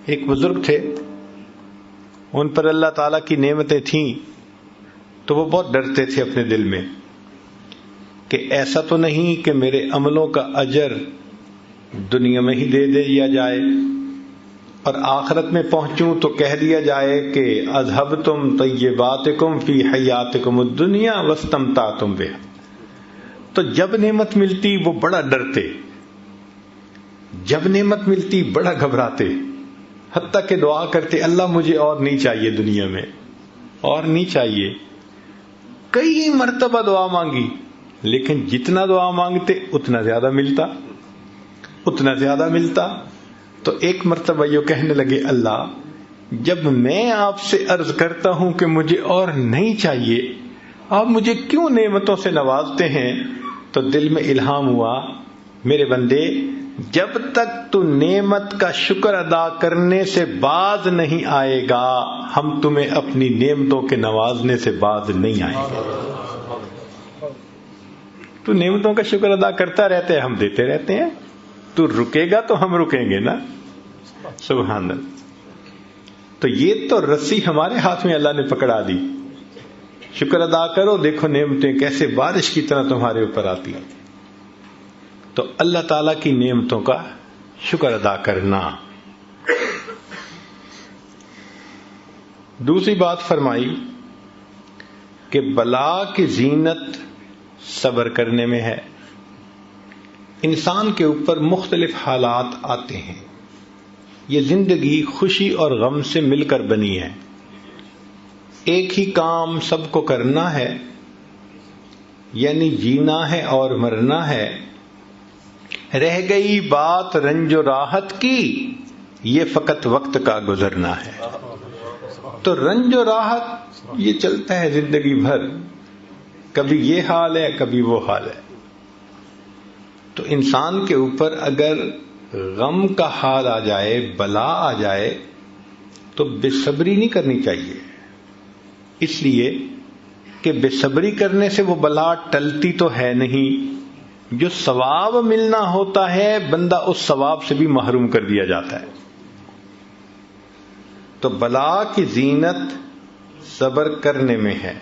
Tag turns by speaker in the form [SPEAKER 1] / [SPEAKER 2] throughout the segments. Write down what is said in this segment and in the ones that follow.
[SPEAKER 1] ایک بزرگ تھے، ان پر اللہ تعالیٰ کی نعمتیں تھیں تو وہ بہت ڈرتے تھے اپنے دل میں کہ ایسا تو نہیں کہ میرے عملوں کا اجر دنیا میں ہی دے دیا جائے اور آخرت میں پہنچوں تو کہہ دیا جائے کہ اذہبتم طیباتکم فی حیاتکم الدنیا واستمتعتم بہا۔ تو جب نعمت ملتی وہ بڑا ڈرتے، جب نعمت ملتی بڑا گھبراتے، حتیٰ کہ دعا کرتے اللہ مجھے اور نہیں چاہیے دنیا میں، اور نہیں چاہیے۔ کئی مرتبہ دعا مانگی لیکن جتنا دعا مانگتے اتنا زیادہ ملتا، اتنا زیادہ ملتا۔ تو ایک مرتبہ یہ کہنے لگے اللہ جب میں آپ سے عرض کرتا ہوں کہ مجھے اور نہیں چاہیے، آپ مجھے کیوں نعمتوں سے نوازتے ہیں؟ تو دل میں الہام ہوا میرے بندے جب تک تو نعمت کا شکر ادا کرنے سے باز نہیں آئے گا ہم تمہیں اپنی نعمتوں کے نوازنے سے باز نہیں آئیں گے۔ تو نعمتوں کا شکر ادا کرتا رہتا ہے، ہم دیتے رہتے ہیں، تو رکے گا تو ہم رکیں گے نا۔ سبحان اللہ۔ تو یہ تو رسی ہمارے ہاتھ میں اللہ نے پکڑا دی، شکر ادا کرو، دیکھو نعمتیں کیسے بارش کی طرح تمہارے اوپر آتی ہیں۔ تو اللہ تعالی کی نعمتوں کا شکر ادا کرنا۔ دوسری بات فرمائی کہ بلا کی زینت صبر کرنے میں ہے۔ انسان کے اوپر مختلف حالات آتے ہیں، یہ زندگی خوشی اور غم سے مل کر بنی ہے، ایک ہی کام سب کو کرنا ہے، یعنی جینا ہے اور مرنا ہے۔ رہ گئی بات رنج و راحت کی، یہ فقط وقت کا گزرنا ہے۔ تو رنج و راحت یہ چلتا ہے زندگی بھر، کبھی یہ حال ہے کبھی وہ حال ہے۔ تو انسان کے اوپر اگر غم کا حال آ جائے، بلا آ جائے، تو بے صبری نہیں کرنی چاہیے، اس لیے کہ بے صبری کرنے سے وہ بلا ٹلتی تو ہے نہیں، جو ثواب ملنا ہوتا ہے بندہ اس ثواب سے بھی محروم کر دیا جاتا ہے۔ تو بلا کی زینت صبر کرنے میں ہے۔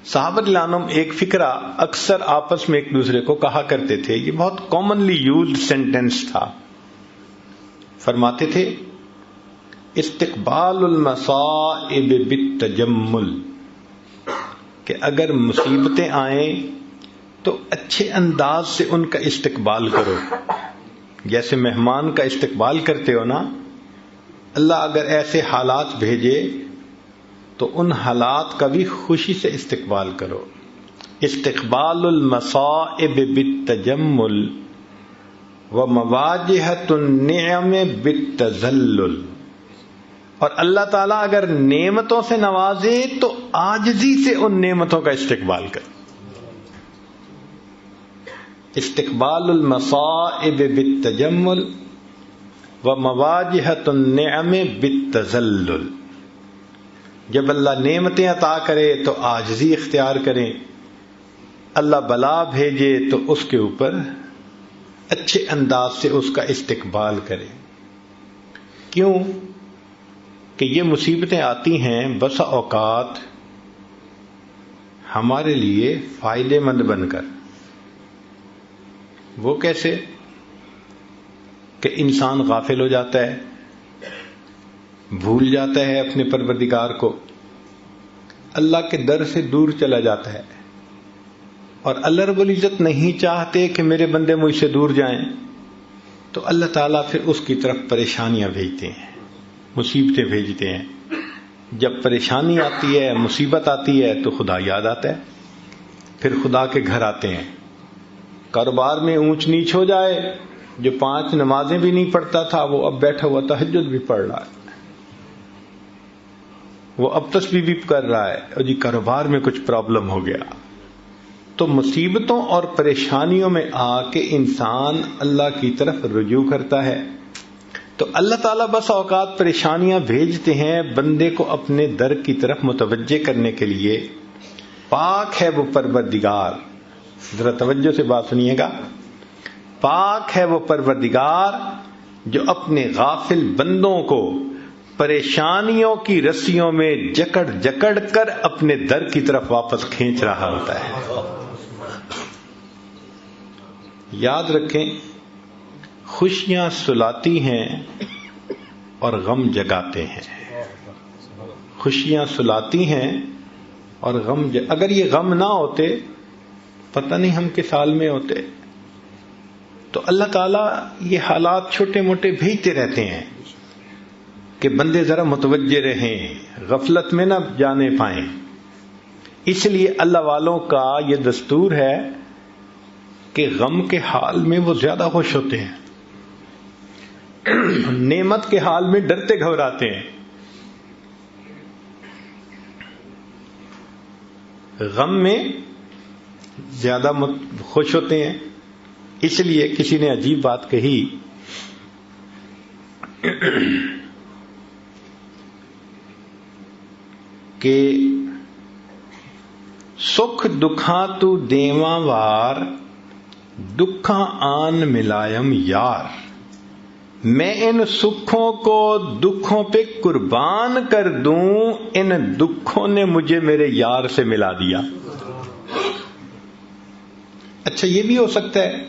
[SPEAKER 1] صحابہ رضوان عنہم ایک فقرہ اکثر آپس میں ایک دوسرے کو کہا کرتے تھے، یہ بہت کامنلی یوزڈ سینٹینس تھا۔ فرماتے تھے استقبال المصائب بالتجمل، کہ اگر مصیبتیں آئیں تو اچھے انداز سے ان کا استقبال کرو، جیسے مہمان کا استقبال کرتے ہو نا۔ اللہ اگر ایسے حالات بھیجے تو ان حالات کا بھی خوشی سے استقبال کرو۔ استقبال المصائب بالتجمل ومواجہۃ النعم بالتذلل۔ اور اللہ تعالیٰ اگر نعمتوں سے نوازے تو عاجزی سے ان نعمتوں کا استقبال کر۔ استقبال المصائب بالتجمل ومواجہۃ النعم بالتذلل۔ جب اللہ نعمتیں عطا کرے تو عاجزی اختیار کریں، اللہ بلا بھیجے تو اس کے اوپر اچھے انداز سے اس کا استقبال کریں۔ کیوں کہ یہ مصیبتیں آتی ہیں بسا اوقات ہمارے لیے فائدے مند بن کر۔ وہ کیسے؟ کہ انسان غافل ہو جاتا ہے، بھول جاتا ہے اپنے پروردگار کو، اللہ کے در سے دور چلا جاتا ہے، اور اللہ رب العزت نہیں چاہتے کہ میرے بندے مجھ سے دور جائیں، تو اللہ تعالیٰ پھر اس کی طرف پریشانیاں بھیجتے ہیں، مصیبتیں بھیجتے ہیں۔ جب پریشانی آتی ہے، مصیبت آتی ہے تو خدا یاد آتا ہے، پھر خدا کے گھر آتے ہیں۔ کاروبار میں اونچ نیچ ہو جائے، جو 5 نمازیں بھی نہیں پڑھتا تھا وہ اب بیٹھا ہوا تہجد بھی پڑھ رہا ہے، وہ اب تسبیح بھی کر رہا ہے، اور جی کاروبار میں کچھ پرابلم ہو گیا۔ تو مصیبتوں اور پریشانیوں میں آ کے انسان اللہ کی طرف رجوع کرتا ہے، تو اللہ تعالیٰ بس اوقات پریشانیاں بھیجتے ہیں بندے کو اپنے در کی طرف متوجہ کرنے کے لیے۔ پاک ہے وہ پروردگار، ذرا توجہ سے بات سنیے گا. پاک ہے وہ پروردگار جو اپنے غافل بندوں کو پریشانیوں کی رسیوں میں جکڑ جکڑ کر اپنے در کی طرف واپس کھینچ رہا ہوتا ہے. یاد رکھیں، خوشیاں سلاتی ہیں اور غم جگاتے ہیں. خوشیاں سلاتی ہیں اور غم اگر یہ غم نہ ہوتے پتہ نہیں ہم کس حال میں ہوتے. تو اللہ تعالیٰ یہ حالات چھوٹے موٹے بھیجتے رہتے ہیں کہ بندے ذرا متوجہ رہیں، غفلت میں نہ جانے پائیں. اس لیے اللہ والوں کا یہ دستور ہے کہ غم کے حال میں وہ زیادہ خوش ہوتے ہیں، نعمت کے حال میں ڈرتے گھبراتے ہیں. غم میں زیادہ خوش ہوتے ہیں. اس لیے کسی نے عجیب بات کہی کہ سکھ دکھاں تو دیواں وار، دکھاں آن ملائم یار. میں ان سکھوں کو دکھوں پہ قربان کر دوں، ان دکھوں نے مجھے میرے یار سے ملا دیا. اچھا یہ بھی ہو سکتا ہے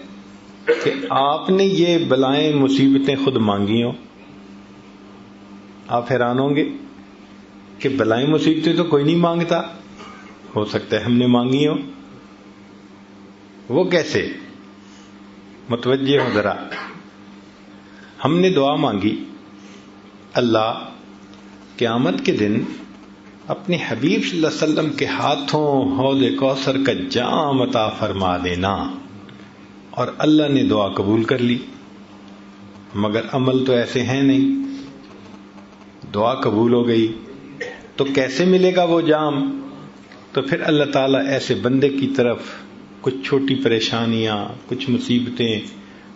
[SPEAKER 1] کہ آپ نے یہ بلائیں مصیبتیں خود مانگی ہوں. آپ حیران ہوں گے کہ بلائیں مصیبتیں تو کوئی نہیں مانگتا. ہو سکتا ہے ہم نے مانگی ہوں. وہ کیسے؟ متوجہ ہو ذرا. ہم نے دعا مانگی، اللہ قیامت کے دن اپنے حبیب صلی اللہ علیہ وسلم کے ہاتھوں حوض کوثر کا جام عطا فرما دینا، اور اللہ نے دعا قبول کر لی. مگر عمل تو ایسے ہیں نہیں. دعا قبول ہو گئی تو کیسے ملے گا وہ جام؟ تو پھر اللہ تعالیٰ ایسے بندے کی طرف کچھ چھوٹی پریشانیاں، کچھ مصیبتیں،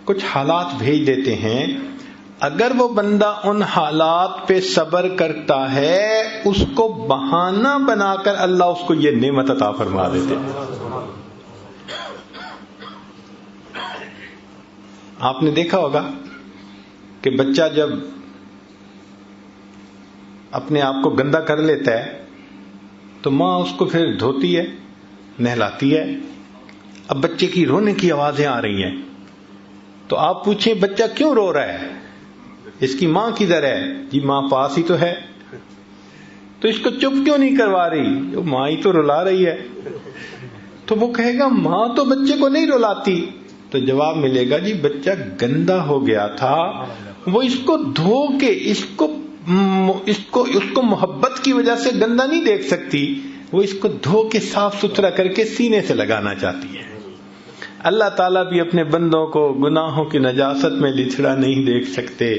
[SPEAKER 1] کچھ حالات بھیج دیتے ہیں. اگر وہ بندہ ان حالات پہ صبر کرتا ہے، اس کو بہانہ بنا کر اللہ اس کو یہ نعمت عطا فرما دیتے ہیں. آپ نے دیکھا ہوگا کہ بچہ جب اپنے آپ کو گندا کر لیتا ہے تو ماں اس کو پھر دھوتی ہے، نہلاتی ہے. اب بچے کی رونے کی آوازیں آ رہی ہیں تو آپ پوچھیں بچہ کیوں رو رہا ہے؟ اس کی ماں کدھر ہے؟ جی ماں پاس ہی تو ہے. تو اس کو چپ کیوں نہیں کروا رہی؟ ماں ہی تو رلا رہی ہے. تو وہ کہے گا ماں تو بچے کو نہیں رلاتی. تو جواب ملے گا جی بچہ گندا ہو گیا تھا، وہ اس کو دھو کے اس کو محبت کی وجہ سے گندا نہیں دیکھ سکتی، وہ اس کو دھو کے صاف ستھرا کر کے سینے سے لگانا چاہتی ہے. اللہ تعالیٰ بھی اپنے بندوں کو گناہوں کی نجاست میں لچھڑا نہیں دیکھ سکتے.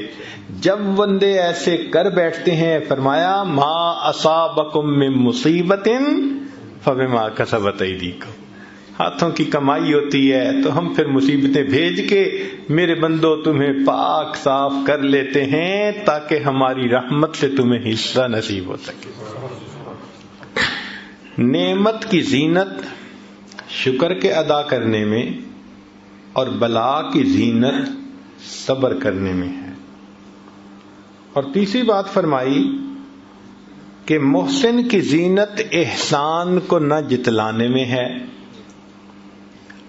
[SPEAKER 1] جب بندے ایسے کر بیٹھتے ہیں، فرمایا ما اصابکم من مصیبت فبما کسبت ایدیکم. ہاتھوں کی کمائی ہوتی ہے تو ہم پھر مصیبتیں بھیج کے میرے بندوں تمہیں پاک صاف کر لیتے ہیں تاکہ ہماری رحمت سے تمہیں حصہ نصیب ہو سکے. نعمت کی زینت شکر کے ادا کرنے میں اور بلا کی زینت صبر کرنے میں ہے. اور تیسری بات فرمائی کہ محسن کی زینت احسان کو نہ جتلانے میں ہے.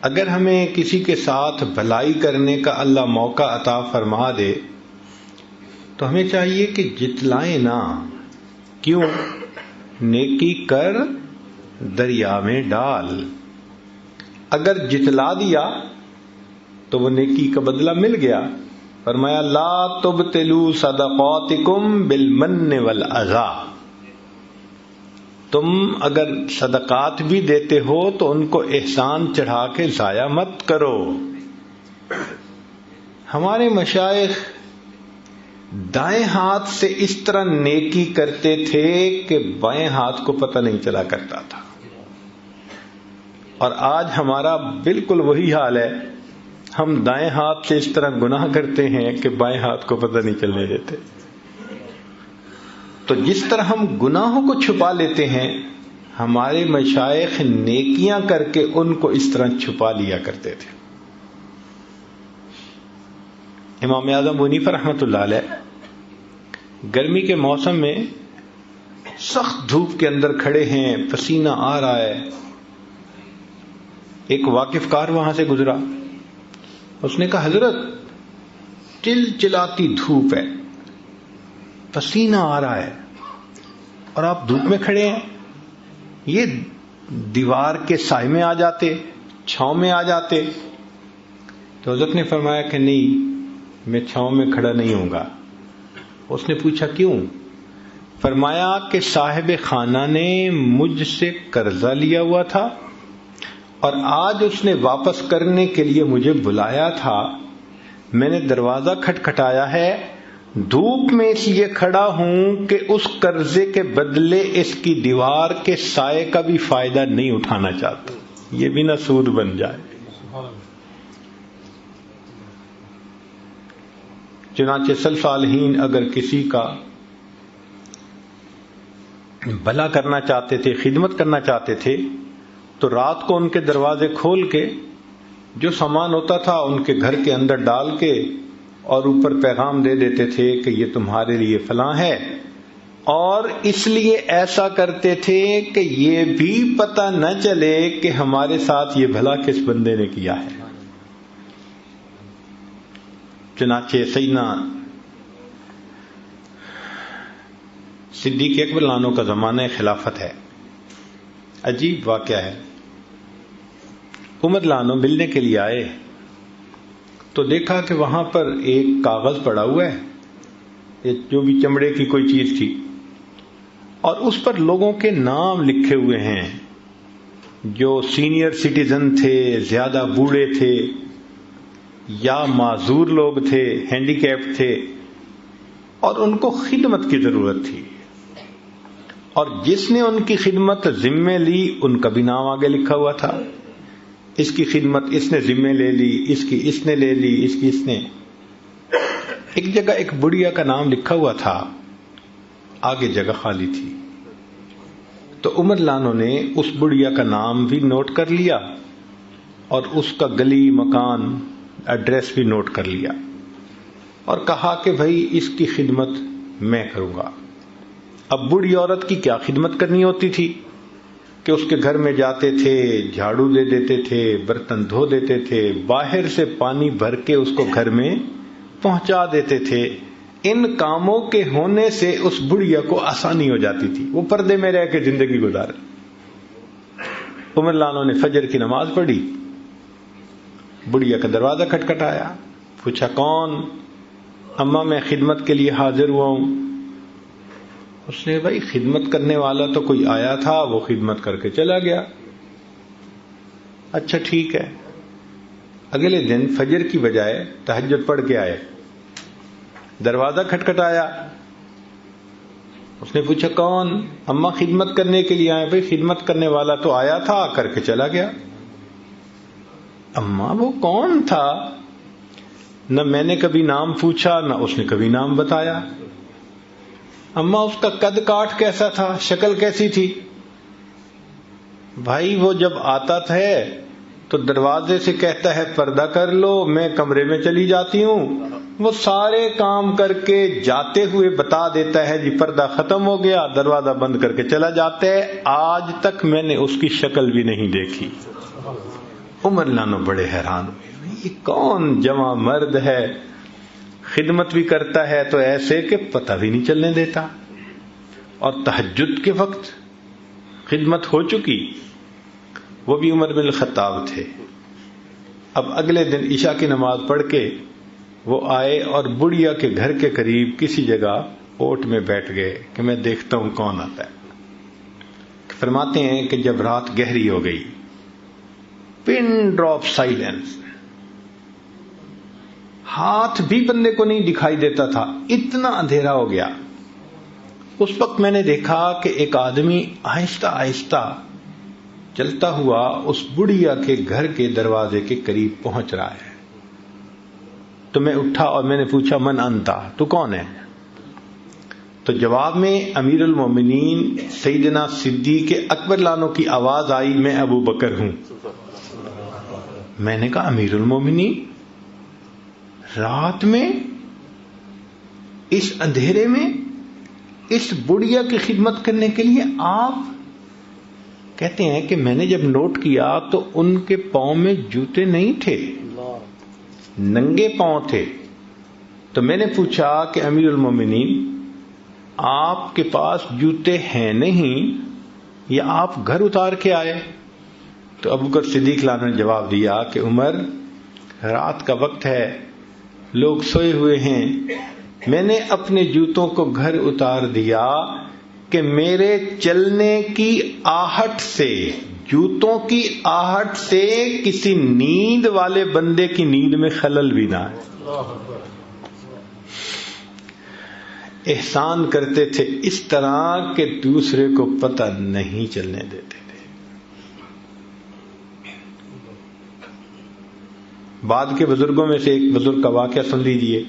[SPEAKER 1] اگر ہمیں کسی کے ساتھ بھلائی کرنے کا اللہ موقع عطا فرما دے تو ہمیں چاہیے کہ جتلائیں نہ. کیوں؟ نیکی کر دریا میں ڈال. اگر جتلا دیا تو وہ نیکی کا بدلہ مل گیا. فرمایا لا تبطلوا صدقاتکم بالمن والاذی. تم اگر صدقات بھی دیتے ہو تو ان کو احسان چڑھا کے ضائع مت کرو. ہمارے مشائخ دائیں ہاتھ سے اس طرح نیکی کرتے تھے کہ بائیں ہاتھ کو پتہ نہیں چلا کرتا تھا. اور آج ہمارا بالکل وہی حال ہے. ہم دائیں ہاتھ سے اس طرح گناہ کرتے ہیں کہ بائیں ہاتھ کو پتہ نہیں چلنے دیتے. تو جس طرح ہم گناہوں کو چھپا لیتے ہیں ہمارے مشائخ نیکیاں کر کے ان کو اس طرح چھپا لیا کرتے تھے. امام اعظم حنیفہ رحمۃ اللہ علیہ گرمی کے موسم میں سخت دھوپ کے اندر کھڑے ہیں، پسینہ آ رہا ہے. ایک واقف کار وہاں سے گزرا، اس نے کہا حضرت چل چلاتی دھوپ ہے، پسینہ آ رہا ہے اور آپ دھوپ میں کھڑے ہیں، یہ دیوار کے سائے میں آ جاتے، چھاؤں میں آ جاتے. تو حضرت نے فرمایا کہ نہیں، میں چھاؤں میں کھڑا نہیں ہوں گا. اس نے پوچھا کیوں؟ فرمایا کہ صاحب خانہ نے مجھ سے قرضہ لیا ہوا تھا اور آج اس نے واپس کرنے کے لیے مجھے بلایا تھا. میں نے دروازہ کھٹکھٹایا ہے، دھوپ میں اس لیے کھڑا ہوں کہ اس قرضے کے بدلے اس کی دیوار کے سائے کا بھی فائدہ نہیں اٹھانا چاہتا، یہ بھی نہ سود بن جائے. چنانچہ سلف صالحین اگر کسی کا بھلا کرنا چاہتے تھے، خدمت کرنا چاہتے تھے، تو رات کو ان کے دروازے کھول کے جو سامان ہوتا تھا ان کے گھر کے اندر ڈال کے اور اوپر پیغام دے دیتے تھے کہ یہ تمہارے لیے فلاں ہے. اور اس لیے ایسا کرتے تھے کہ یہ بھی پتہ نہ چلے کہ ہمارے ساتھ یہ بھلا کس بندے نے کیا ہے. چنانچہ سیدنا صدیق اکبر عنہ کا زمانہ خلافت ہے. عجیب واقعہ ہے. عمر عنہ ملنے کے لیے آئے تو دیکھا کہ وہاں پر ایک کاغذ پڑا ہوا ہے، جو بھی چمڑے کی کوئی چیز تھی، اور اس پر لوگوں کے نام لکھے ہوئے ہیں جو سینئر سٹیزن تھے، زیادہ بوڑھے تھے یا معذور لوگ تھے، ہینڈی کیپ تھے، اور ان کو خدمت کی ضرورت تھی. اور جس نے ان کی خدمت ذمے لی ان کا بھی نام آگے لکھا ہوا تھا. اس کی خدمت اس نے ذمے لے لی، اس کی اس نے لے لی، اس کی اس نے. ایک جگہ ایک بڑھیا کا نام لکھا ہوا تھا، آگے جگہ خالی تھی. تو عمر لانو نے اس بڑھیا کا نام بھی نوٹ کر لیا اور اس کا گلی، مکان، ایڈریس بھی نوٹ کر لیا اور کہا کہ بھائی اس کی خدمت میں کروں گا. اب بوڑھی عورت کی کیا خدمت کرنی ہوتی تھی کہ اس کے گھر میں جاتے تھے، جھاڑو دے دیتے تھے، برتن دھو دیتے تھے، باہر سے پانی بھر کے اس کو گھر میں پہنچا دیتے تھے. ان کاموں کے ہونے سے اس بڑھیا کو آسانی ہو جاتی تھی، وہ پردے میں رہ کے زندگی گزارے. عمر لانو نے فجر کی نماز پڑھی، بڑھیا کا دروازہ کھٹکھٹایا، پوچھا کون؟ اماں میں خدمت کے لیے حاضر ہوا ہوں. اس نے بھائی خدمت کرنے والا تو کوئی آیا تھا، وہ خدمت کر کے چلا گیا. اچھا ٹھیک ہے. اگلے دن فجر کی بجائے تہجد پڑھ کے آئے، دروازہ کھٹکھٹایا. اس نے پوچھا کون؟ اماں خدمت کرنے کے لیے آئے. بھائی خدمت کرنے والا تو آیا تھا، کر کے چلا گیا. اماں وہ کون تھا؟ نہ میں نے کبھی نام پوچھا، نہ اس نے کبھی نام بتایا. اماں اس کا قد کاٹ کیسا تھا، شکل کیسی تھی؟ بھائی وہ جب آتا تھا تو دروازے سے کہتا ہے پردہ کر لو، میں کمرے میں چلی جاتی ہوں. وہ سارے کام کر کے جاتے ہوئے بتا دیتا ہے جی پردہ ختم ہو گیا، دروازہ بند کر کے چلا جاتا ہے. آج تک میں نے اس کی شکل بھی نہیں دیکھی. عمر لانو بڑے حیران ہوئے، یہ کون جواں مرد ہے، خدمت بھی کرتا ہے تو ایسے کہ پتہ بھی نہیں چلنے دیتا، اور تہجد کے وقت خدمت ہو چکی. وہ بھی عمر بن الخطاب تھے. اب اگلے دن عشاء کی نماز پڑھ کے وہ آئے اور بڑھیا کے گھر کے قریب کسی جگہ اوٹ میں بیٹھ گئے کہ میں دیکھتا ہوں کون آتا ہے. فرماتے ہیں کہ جب رات گہری ہو گئی، پن ڈراپ سائلنس، ہاتھ بھی بندے کو نہیں دکھائی دیتا تھا، اتنا اندھیرا ہو گیا. اس وقت میں نے دیکھا کہ ایک آدمی آہستہ آہستہ چلتا ہوا اس بڑھیا کے گھر کے دروازے کے قریب پہنچ رہا ہے. تو میں اٹھا اور میں نے پوچھا من انتا، تو کون ہے؟ تو جواب میں امیر المومنین سیدنا صدیق اکبر لانو کی آواز آئی، میں ابو بکر ہوں۔ میں نے کہا امیر المومنین رات میں اس اندھیرے میں اس بڑھیا کی خدمت کرنے کے لیے آپ؟ کہتے ہیں کہ میں نے جب نوٹ کیا تو ان کے پاؤں میں جوتے نہیں تھے، ننگے پاؤں تھے۔ تو میں نے پوچھا کہ امیر المومنین آپ کے پاس جوتے ہیں نہیں یا آپ گھر اتار کے آئے؟ تو ابو بکر صدیق لانہ نے جواب دیا کہ عمر رات کا وقت ہے، لوگ سوئے ہوئے ہیں، میں نے اپنے جوتوں کو گھر اتار دیا کہ میرے چلنے کی آہٹ سے، جوتوں کی آہٹ سے کسی نیند والے بندے کی نیند میں خلل بھی نہ آئے۔ احسان کرتے تھے اس طرح کہ دوسرے کو پتہ نہیں چلنے دیتے تھے۔ بعد کے بزرگوں میں سے ایک بزرگ کا واقعہ سن لیجئے۔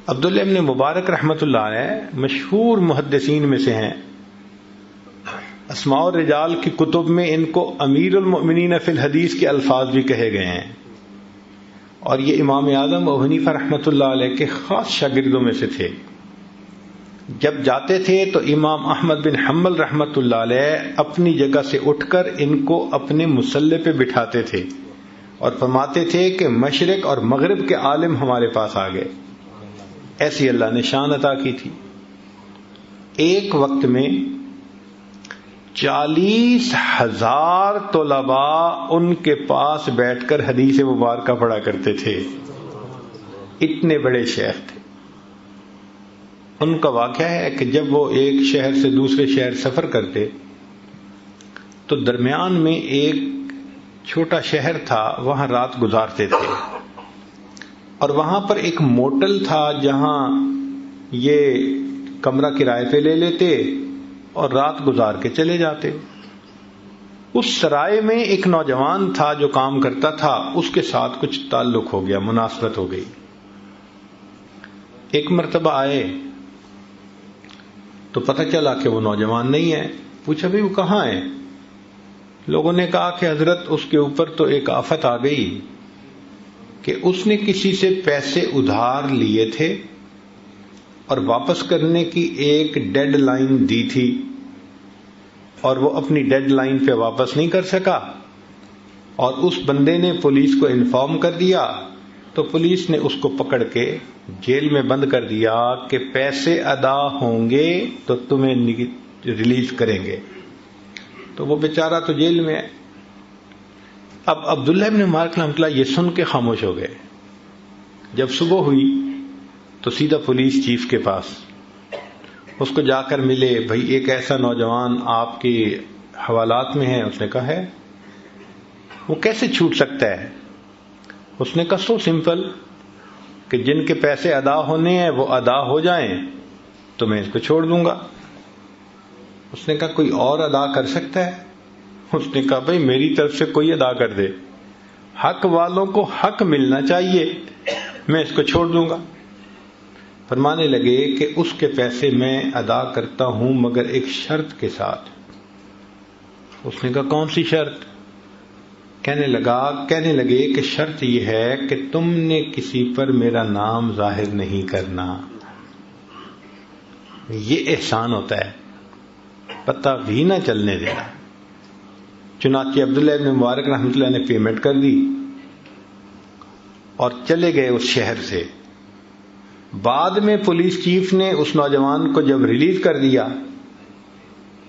[SPEAKER 1] عبداللہ ابن مبارک رحمۃ اللہ علیہ مشہور محدثین میں سے ہیں، اسماء الرجال کی کتب میں ان کو امیر المؤمنین فی الحدیث کے الفاظ بھی کہے گئے ہیں، اور یہ امام اعظم ابو حنیفہ رحمۃ اللہ علیہ کے خاص شاگردوں میں سے تھے۔ جب جاتے تھے تو امام احمد بن حنبل رحمۃ اللہ علیہ اپنی جگہ سے اٹھ کر ان کو اپنے مصلی پہ بٹھاتے تھے اور فرماتے تھے کہ مشرق اور مغرب کے عالم ہمارے پاس آ گئے۔ ایسی اللہ نے شان عطا کی تھی۔ ایک وقت میں 40,000 طلباء ان کے پاس بیٹھ کر حدیث مبارکہ پڑھا کرتے تھے، اتنے بڑے شیخ تھے۔ ان کا واقعہ ہے کہ جب وہ ایک شہر سے دوسرے شہر سفر کرتے تو درمیان میں ایک چھوٹا شہر تھا، وہاں رات گزارتے تھے، اور وہاں پر ایک موٹل تھا جہاں یہ کمرہ کرائے پہ لے لیتے اور رات گزار کے چلے جاتے۔ اس سرائے میں ایک نوجوان تھا جو کام کرتا تھا، اس کے ساتھ کچھ تعلق ہو گیا، مناسبت ہو گئی۔ ایک مرتبہ آئے تو پتہ چلا کہ وہ نوجوان نہیں ہے۔ پوچھا بھی وہ کہاں ہے؟ لوگوں نے کہا کہ حضرت اس کے اوپر تو ایک آفت آ گئی کہ اس نے کسی سے پیسے ادھار لیے تھے اور واپس کرنے کی ایک ڈیڈ لائن دی تھی، اور وہ اپنی ڈیڈ لائن پہ واپس نہیں کر سکا، اور اس بندے نے پولیس کو انفارم کر دیا، تو پولیس نے اس کو پکڑ کے جیل میں بند کر دیا کہ پیسے ادا ہوں گے تو تمہیں ریلیز کریں گے۔ تو وہ بیچارہ تو جیل میں ہے۔ اب عبداللہ ابن مبارک رحمۃ اللہ یہ سن کے خاموش ہو گئے۔ جب صبح ہوئی تو سیدھا پولیس چیف کے پاس اس کو جا کر ملے، بھائی ایک ایسا نوجوان آپ کے حوالات میں ہے۔ اس نے کہا ہے، وہ کیسے چھوٹ سکتا ہے؟ اس نے کہا سو سمپل کہ جن کے پیسے ادا ہونے ہیں وہ ادا ہو جائیں تو میں اس کو چھوڑ دوں گا۔ اس نے کہا کوئی اور ادا کر سکتا ہے؟ اس نے کہا بھائی میری طرف سے کوئی ادا کر دے، حق والوں کو حق ملنا چاہیے، میں اس کو چھوڑ دوں گا۔ فرمانے لگے کہ اس کے پیسے میں ادا کرتا ہوں مگر ایک شرط کے ساتھ۔ اس نے کہا کون سی شرط؟ کہنے لگے کہ شرط یہ ہے کہ تم نے کسی پر میرا نام ظاہر نہیں کرنا۔ یہ احسان ہوتا ہے، پتہ بھی نہ چلنے دینا۔ چنانچہ عبداللہ ابن مبارک رحمۃ اللہ نے پیمنٹ کر دی اور چلے گئے اس شہر سے۔ بعد میں پولیس چیف نے اس نوجوان کو جب ریلیز کر دیا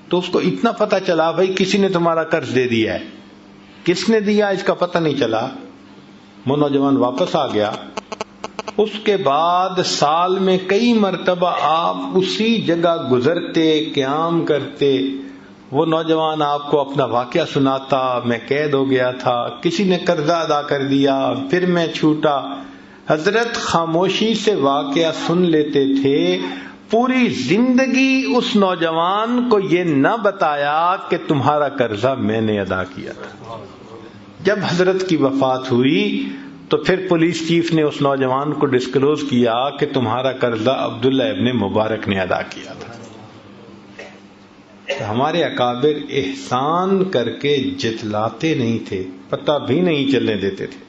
[SPEAKER 1] تو اس کو اتنا پتہ چلا بھائی کسی نے تمہارا قرض دے دیا ہے، کس نے دیا اس کا پتہ نہیں چلا۔ وہ نوجوان واپس آ گیا۔ اس کے بعد سال میں کئی مرتبہ آپ اسی جگہ گزرتے، قیام کرتے، وہ نوجوان آپ کو اپنا واقعہ سناتا، میں قید ہو گیا تھا، کسی نے قرضہ ادا کر دیا، پھر میں چھوٹا۔ حضرت خاموشی سے واقعہ سن لیتے تھے، پوری زندگی اس نوجوان کو یہ نہ بتایا کہ تمہارا قرضہ میں نے ادا کیا تھا۔ جب حضرت کی وفات ہوئی تو پھر پولیس چیف نے اس نوجوان کو ڈسکلوز کیا کہ تمہارا قرضہ عبداللہ ابن مبارک نے ادا کیا تھا. تو ہمارے اکابر احسان کر کے جتلاتے نہیں تھے، پتہ بھی نہیں چلنے دیتے تھے.